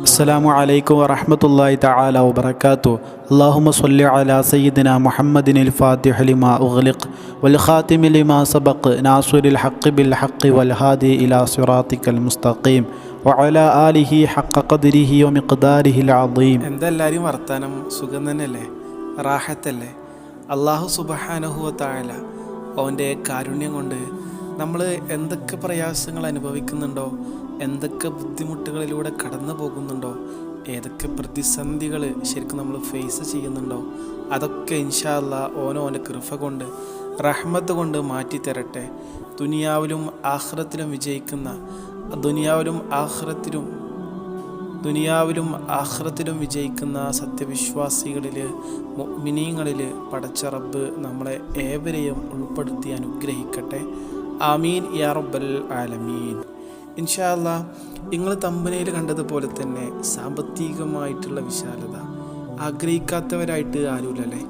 അസ്സലാമു അലൈക്കും വറഹ്മത്തുള്ളാഹി തആല വബറകാതുഹു. അല്ലാഹുമ്മ സ്വല്ലി അലാ സയ്യിദിനാ മുഹമ്മദിനിൽ ഫാത്തിഹി ലിമാ ഉഗ്ലിഖ് വൽ ഖാതിമി ലിമാ സബഖ് നാസിറിൽ ഹഖ് ബിൽ ഹഖ് വൽ ഹാദി ഇലാ സിറാത്തിക്കൽ മുസ്തഖീം വഅലാ ആലിഹി ഹഖ ഖദ്രിഹി വമിഖ്ദാരിഹിൽ അദീം. എന്തെല്ലാവരും വർത്താനം? സുഖം തന്നെയല്ലേ? റാഹത്തല്ലേ? അല്ലാഹു സുബ്ഹാനഹു വ തആല അവൻ്റെ കാരുണ്യം കൊണ്ട് നമ്മൾ എന്തൊക്കെ പ്രയാസങ്ങൾ അനുഭവിക്കുന്നുണ്ടോ, എന്തൊക്കെ ബുദ്ധിമുട്ടുകളിലൂടെ കടന്നു പോകുന്നുണ്ടോ, ഏതൊക്കെ പ്രതിസന്ധികൾ ശരിക്കും നമ്മൾ ഫേസ് ചെയ്യുന്നുണ്ടോ, അതൊക്കെ ഇൻഷാ അല്ലാ ഓൻ്റെ കൃപ കൊണ്ട് റഹ്മത്ത് കൊണ്ട് മാറ്റിത്തരട്ടെ. ദുനിയാവിലും ആഖിറത്തിലും വിജയിക്കുന്ന സത്യവിശ്വാസികളിൽ, മുഅ്മിനീങ്ങളിൽ പടച്ച റബ്ബ് നമ്മളെ ഏവരെയും ഉൾപ്പെടുത്തി അനുഗ്രഹിക്കട്ടെ. ആമീൻ യാ റബ്ബൽ ആലമീൻ. ഇൻഷാ അല്ലാ, നിങ്ങൾ തമ്പനയിൽ കണ്ടതുപോലെ തന്നെ സാമ്പത്തികമായിട്ടുള്ള വിശാലത ആഗ്രഹിക്കാത്തവരായിട്ട് ആരുമില്ലല്ലേ?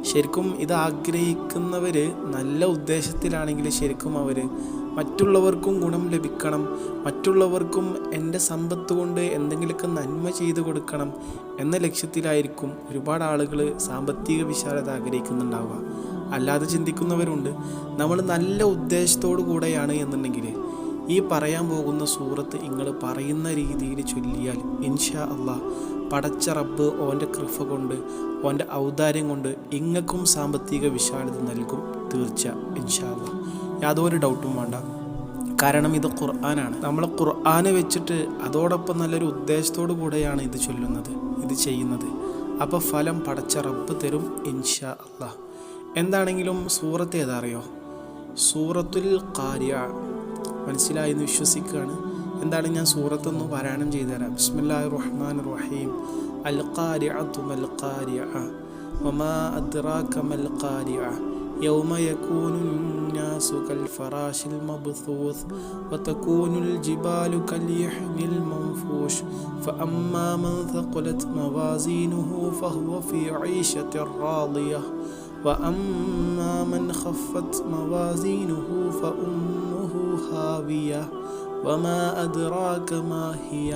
ശരിക്കും ഇത് ആഗ്രഹിക്കുന്നവർ നല്ല ഉദ്ദേശത്തിലാണെങ്കിൽ ശരിക്കും അവർ മറ്റുള്ളവർക്കും ഗുണം ലഭിക്കണം, മറ്റുള്ളവർക്കും എൻ്റെ സമ്പത്ത് കൊണ്ട് എന്തെങ്കിലുമൊക്കെ നന്മ ചെയ്തു കൊടുക്കണം എന്ന ലക്ഷ്യത്തിലായിരിക്കും ഒരുപാട് ആളുകൾ സാമ്പത്തിക വിശാലത ആഗ്രഹിക്കുന്നുണ്ടാവുക. അല്ലാതെ ചിന്തിക്കുന്നവരുണ്ട്. നമ്മൾ നല്ല ഉദ്ദേശത്തോടു കൂടെയാണ് എന്നുണ്ടെങ്കിൽ ഈ പറയാൻ പോകുന്ന സൂറത്ത് നിങ്ങൾ പറയുന്ന രീതിയിൽ ചൊല്ലിയാൽ ഇൻഷാ അല്ലാഹ് പടച്ച റബ്ബ് ഓൻ്റെ കൃപ കൊണ്ട്, ഓൻ്റെ ഔദാര്യം കൊണ്ട് ഇങ്ങൾക്കും സാമ്പത്തിക വിശാലത നൽകും തീർച്ച, ഇൻഷാ അല്ലാഹ്. യാതൊരു ഡൗട്ടും വേണ്ട. കാരണം ഇത് ഖുർആനാണ്. നമ്മൾ ഖുർആനെ വെച്ചിട്ട് അതോടൊപ്പം നല്ലൊരു ഉദ്ദേശത്തോടു കൂടെയാണ് ഇത് ചൊല്ലുന്നത്, ഇത് ചെയ്യുന്നത്. അപ്പോൾ ഫലം പടച്ച റബ്ബ് തരും ഇൻഷാ അല്ലാഹ്. എന്താണെങ്കിലും സൂറത്ത് ഏതാ അറിയോ? സൂറത്തുൽ ഖാരിഅ. മനസ്സിലായി എന്ന് വിശ്വസിക്കുകയാണ്. എന്താണ്, ഞാൻ സൂറത്തൊന്ന് പാരായണം ചെയ്തുതരാം. ബിസ്മില്ലാഹിർ റഹ്മാനിർ റഹീം. അൽ ഖാരിഅതു മൽ ഖാരിഅ വമാ അദ്റാക മൽ ഖാരിഅ യൗമ യകൂനുൻ നാസു കൽ ഫറാശിൽ മബ്ഥൂസ് വതകൂനുൽ ജിബാലു കൽ യഹ്മിൽ മൻഫൂഷ് ഫഅമ്മാ മൻ ثقلت موازينه فهو في عيشة راضية وأما من خفت موازينه فأمه هاوية وما أدراك ما هي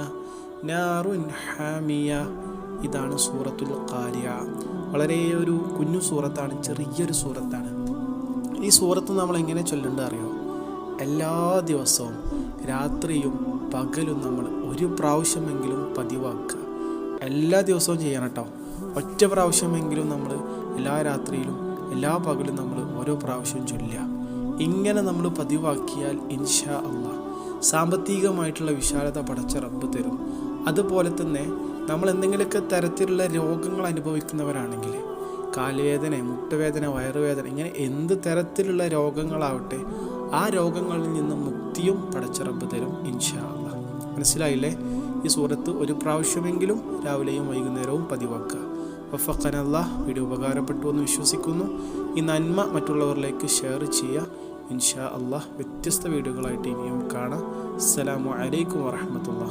نار حامية. ഇതാണ് സൂറത്തുൽ ഖാരിഅ. വളരെ ഒരു കുഞ്ഞു സൂറത്താണ്, ചെറിയൊരു സൂറത്താണ്. ഈ സൂറത്ത് നമ്മൾ എങ്ങനെ ചൊല്ലേണ്ടത് അറിയോ? എല്ലാ ദിവസവും രാത്രിയും പകലും നമ്മൾ ഒരു പ്രാവശ്യമെങ്കിലും പതിവാക്കുക. എല്ലാ ദിവസവും ചെയ്യണം കേട്ടോ. ഒറ്റ പ്രാവശ്യമെങ്കിലും നമ്മൾ എല്ലാ രാത്രിയിലും എല്ലാ പകലും നമ്മൾ ഓരോ പ്രാവശ്യം ചൊല്ലുക. ഇങ്ങനെ നമ്മൾ പതിവാക്കിയാൽ ഇൻഷാ അല്ലാഹ് സാമ്പത്തികമായിട്ടുള്ള വിശാലത പടച്ച റബ്ബ് തരും. അതുപോലെ തന്നെ നമ്മൾ എന്തെങ്കിലുമൊക്കെ തരത്തിലുള്ള രോഗങ്ങൾ അനുഭവിക്കുന്നവരാണെങ്കിൽ, കാലുവേദന, മുട്ടുവേദന, വയറുവേദന, ഇങ്ങനെ എന്ത് തരത്തിലുള്ള രോഗങ്ങളാവട്ടെ, ആ രോഗങ്ങളിൽ നിന്ന് മുക്തിയും പടച്ച റബ്ബ് തരും ഇൻഷാ അല്ലാഹ്. മനസ്സിലായില്ലേ? ഈ സൂറത്ത് ഒരു പ്രാവശ്യമെങ്കിലും രാവിലെയും വൈകുന്നേരവും പതിവാക്കുക. വഫഖനല്ലാഹ്. വീഡിയോ ഉപകാരപ്പെട്ടു എന്ന് വിശ്വസിക്കുന്നു. ഈ നന്മ മറ്റുള്ളവരിലേക്ക് ഷെയർ ചെയ്യുക. ഇൻഷാ അല്ലാഹ് വ്യത്യസ്ത വീഡിയോകളായിട്ട് ഇനിയും കാണാം. അസ്സലാമു അലൈക്കും വറഹ്മത്തുള്ളാഹി.